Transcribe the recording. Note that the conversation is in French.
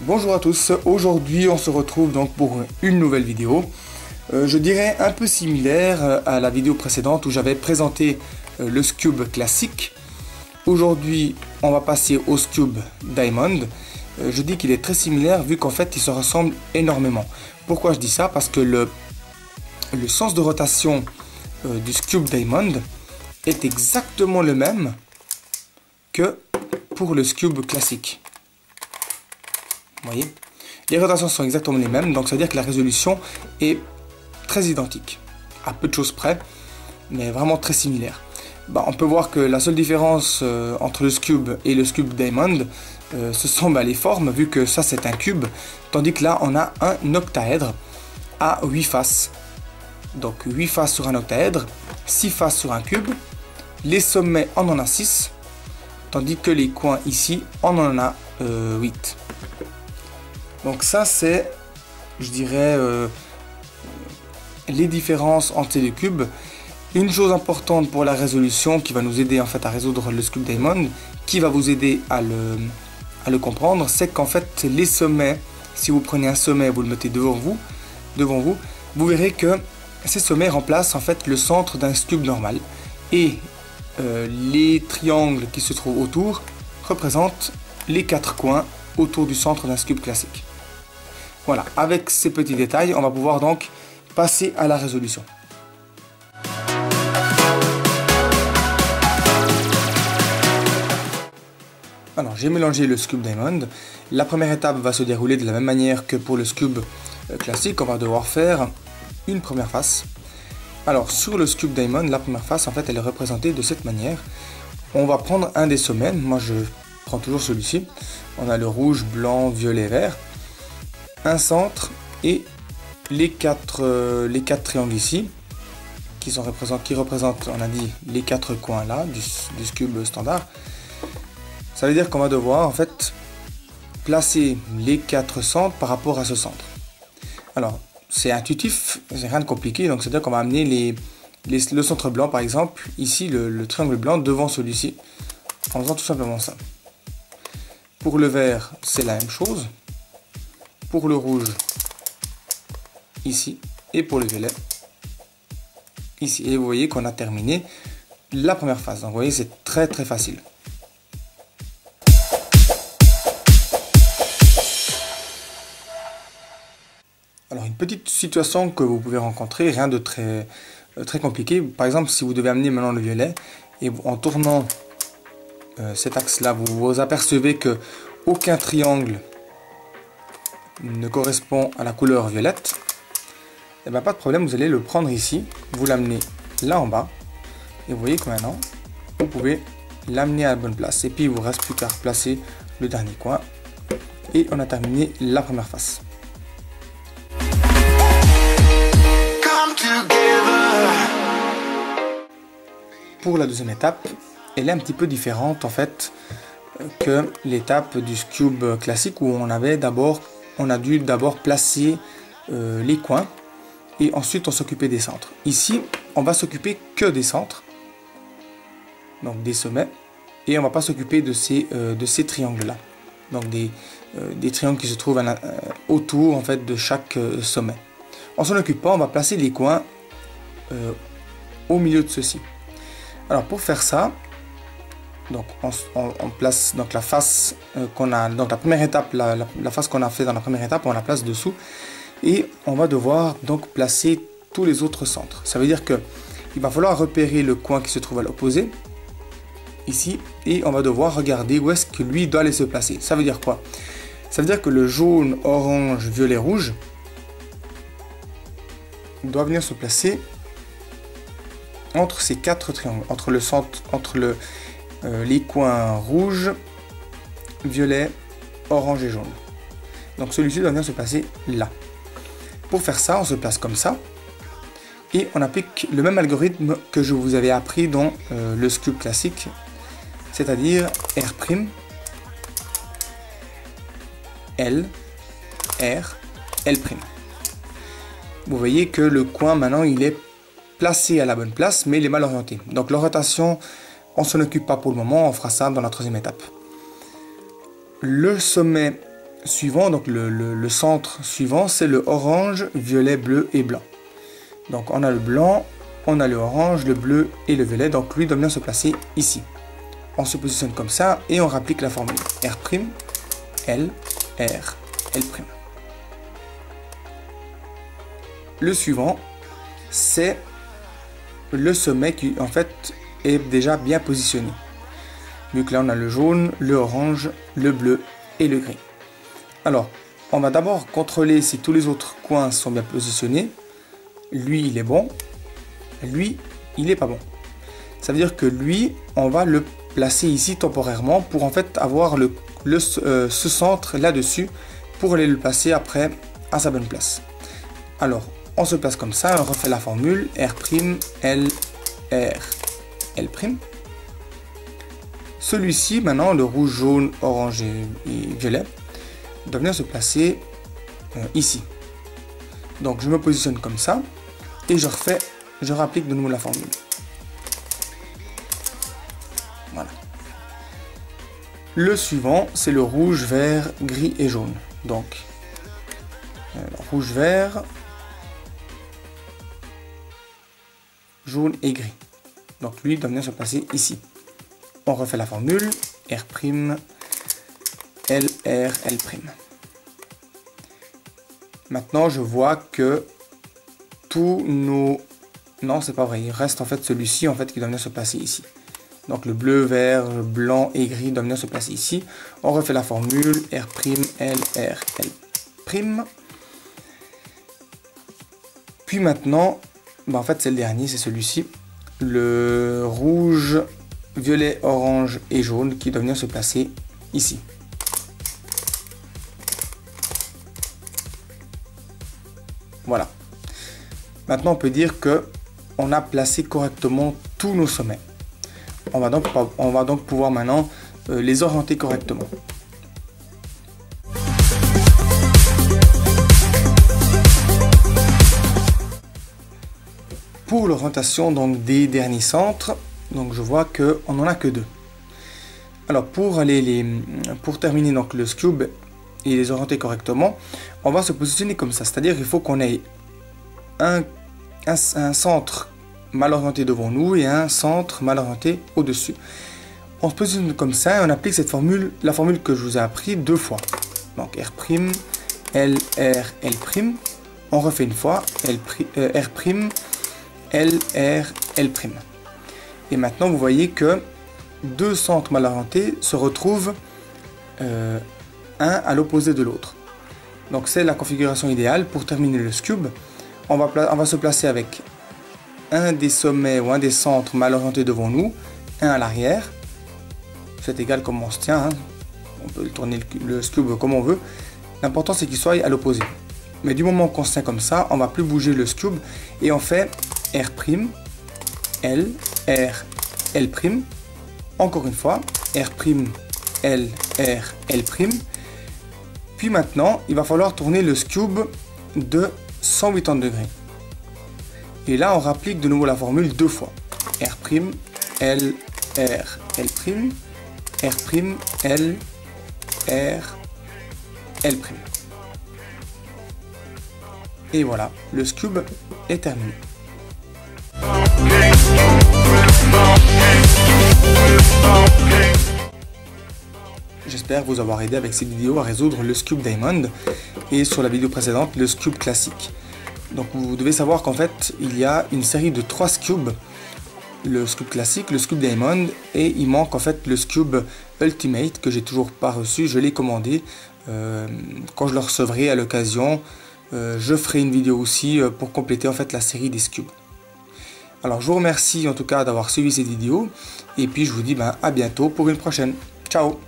Bonjour à tous, aujourd'hui on se retrouve donc pour une nouvelle vidéo, je dirais un peu similaire à la vidéo précédente où j'avais présenté le Scube classique. Aujourd'hui on va passer au Scube Diamond. Je dis qu'il est très similaire vu qu'en fait il se ressemble énormément. Pourquoi je dis ça? Parce que le sens de rotation du Scube Diamond est exactement le même que pour le Scube classique. Vous voyez, les rotations sont exactement les mêmes, donc ça veut dire que la résolution est très identique, à peu de choses près, mais vraiment très similaire. On peut voir que la seule différence entre le Scube et le Scube Diamond, ce sont les formes, vu que ça c'est un cube, tandis que là on a un octaèdre à 8 faces. Donc 8 faces sur un octaèdre, 6 faces sur un cube, les sommets on en a 6, tandis que les coins ici on en a 8. Donc ça c'est, je dirais, les différences entre ces deux cubes. Une chose importante pour la résolution qui va nous aider en fait à résoudre le Scube Diamond, qui va vous aider à le comprendre, c'est qu'en fait les sommets, si vous prenez un sommet et vous le mettez devant vous, vous verrez que ces sommets remplacent en fait le centre d'un cube normal. Et les triangles qui se trouvent autour représentent les 4 coins autour du centre d'un cube classique. Voilà, avec ces petits détails, on va pouvoir donc passer à la résolution. Alors, j'ai mélangé le Scube Diamond. La première étape va se dérouler de la même manière que pour le Scube classique. On va devoir faire une première face. Alors, sur le Scube Diamond, la première face, en fait, elle est représentée de cette manière. On va prendre un des sommets. Moi, je prends toujours celui-ci. On a le rouge, blanc, violet, vert. Un centre et les quatre triangles ici qui représentent, on a dit, les 4 coins là du Scube standard. Ça veut dire qu'on va devoir en fait placer les 4 centres par rapport à ce centre. Alors c'est intuitif, c'est rien de compliqué, donc c'est à dire qu'on va amener le centre blanc par exemple, ici le triangle blanc devant celui-ci, en faisant tout simplement ça. Pour le vert c'est la même chose. Pour le rouge, ici, et pour le violet, ici. Et vous voyez qu'on a terminé la première phase. Donc vous voyez, c'est très très facile. Alors une petite situation que vous pouvez rencontrer, rien de très compliqué. Par exemple, si vous devez amener maintenant le violet, et en tournant cet axe-là, vous apercevez que aucun triangle ne correspond à la couleur violette, et pas de problème, vous allez le prendre ici, vous l'amenez là en bas, et vous voyez que maintenant, vous pouvez l'amener à la bonne place. Et puis il vous reste plus qu'à replacer le dernier coin, et on a terminé la première face. Pour la deuxième étape, elle est un petit peu différente en fait que l'étape du Scube classique où on a dû d'abord placer les coins et ensuite on s'occupait des centres. Ici, on va s'occuper que des centres, donc des sommets, et on va pas s'occuper de ces triangles là, donc des triangles qui se trouvent autour en fait de chaque sommet. On s'en occupe pas, on va placer les coins au milieu de ceux-ci. Alors pour faire ça, donc on place donc la face qu'on a, donc la première étape, la face qu'on a fait dans la première étape, on la place dessous et on va devoir donc placer tous les autres centres. Ça veut dire que il va falloir repérer le coin qui se trouve à l'opposé ici et on va devoir regarder où est-ce que lui doit aller se placer. Ça veut dire quoi? Ça veut dire que le jaune, orange, violet, rouge doit venir se placer entre ces 4 triangles, entre le centre, les coins rouge, violet, orange et jaune. Donc celui-ci doit venir se placer là. Pour faire ça, on se place comme ça. Et on applique le même algorithme que je vous avais appris dans le Scube classique. C'est-à-dire R', L, R, L'. Vous voyez que le coin maintenant il est placé à la bonne place, mais il est mal orienté. Donc l'orientation, on s'en occupe pas pour le moment, on fera ça dans la troisième étape. Le sommet suivant, donc le centre suivant, c'est le orange, violet, bleu et blanc. Donc on a le blanc, on a le orange, le bleu et le violet, donc lui doit bien se placer ici. On se positionne comme ça et on rapplique la formule R', L, R, L'. Le suivant, c'est le sommet qui en fait est déjà bien positionné. Vu que là on a le jaune, le orange, le bleu et le gris. Alors, on va d'abord contrôler si tous les autres coins sont bien positionnés. Lui, il est bon. Lui, il n'est pas bon. Ça veut dire que lui, on va le placer ici temporairement pour en fait avoir ce centre là-dessus pour aller le placer après à sa bonne place. Alors, on se place comme ça, on refait la formule R', L, R, L'. Celui-ci, maintenant, le rouge, jaune, orange et violet, doit venir se placer ici. Donc, je me positionne comme ça et je rapplique de nouveau la formule. Voilà. Le suivant, c'est le rouge, vert, gris et jaune. Donc, rouge, vert, jaune et gris. Donc, lui doit venir se placer ici. On refait la formule R', L, R, L'. Maintenant, je vois que tous nos... Non, c'est pas vrai. Il reste en fait celui-ci en fait qui doit venir se placer ici. Donc le bleu, vert, blanc et gris doivent venir se placer ici. On refait la formule R', L, R, L'. Puis maintenant, en fait c'est le dernier, c'est celui-ci. Le rouge, violet, orange et jaune qui doivent venir se placer ici. Voilà. Maintenant on peut dire que on a placé correctement tous nos sommets. On va donc pouvoir maintenant les orienter correctement. Pour l'orientation donc des derniers centres, donc je vois que on en a que deux. Alors pour terminer donc le Scube et les orienter correctement, on va se positionner comme ça, c'est-à-dire il faut qu'on ait un centre mal orienté devant nous et un centre mal orienté au-dessus. On se positionne comme ça et on applique cette formule, la formule que je vous ai appris deux fois. Donc R', L, R, L'. On refait une fois R', L, R, L'. Et maintenant vous voyez que deux centres mal orientés se retrouvent un à l'opposé de l'autre. Donc c'est la configuration idéale pour terminer le Scube. On va se placer avec un des sommets ou un des centres mal orientés devant nous, un à l'arrière. C'est égal comme on se tient, hein. On peut tourner le Scube comme on veut. L'important c'est qu'il soit à l'opposé. Mais du moment qu'on se tient comme ça, on ne va plus bouger le Scube et on fait R', L, R, L'. Encore une fois, R', L, R, L'. Puis maintenant, il va falloir tourner le Scube de 180 degrés. Et là, on rapplique de nouveau la formule deux fois. R', L, R, L'. R', L, R, L'. Et voilà, le Scube est terminé. J'espère vous avoir aidé avec cette vidéo à résoudre le Scube Diamond et sur la vidéo précédente le Scube classique. Donc vous devez savoir qu'en fait il y a une série de 3 Scubes, le Scube classique, le Scube Diamond et il manque en fait le Scube Ultimate que j'ai toujours pas reçu, je l'ai commandé. Quand je le recevrai à l'occasion, je ferai une vidéo aussi pour compléter en fait la série des Scubes. Alors je vous remercie en tout cas d'avoir suivi cette vidéo et puis je vous dis à bientôt pour une prochaine. Ciao!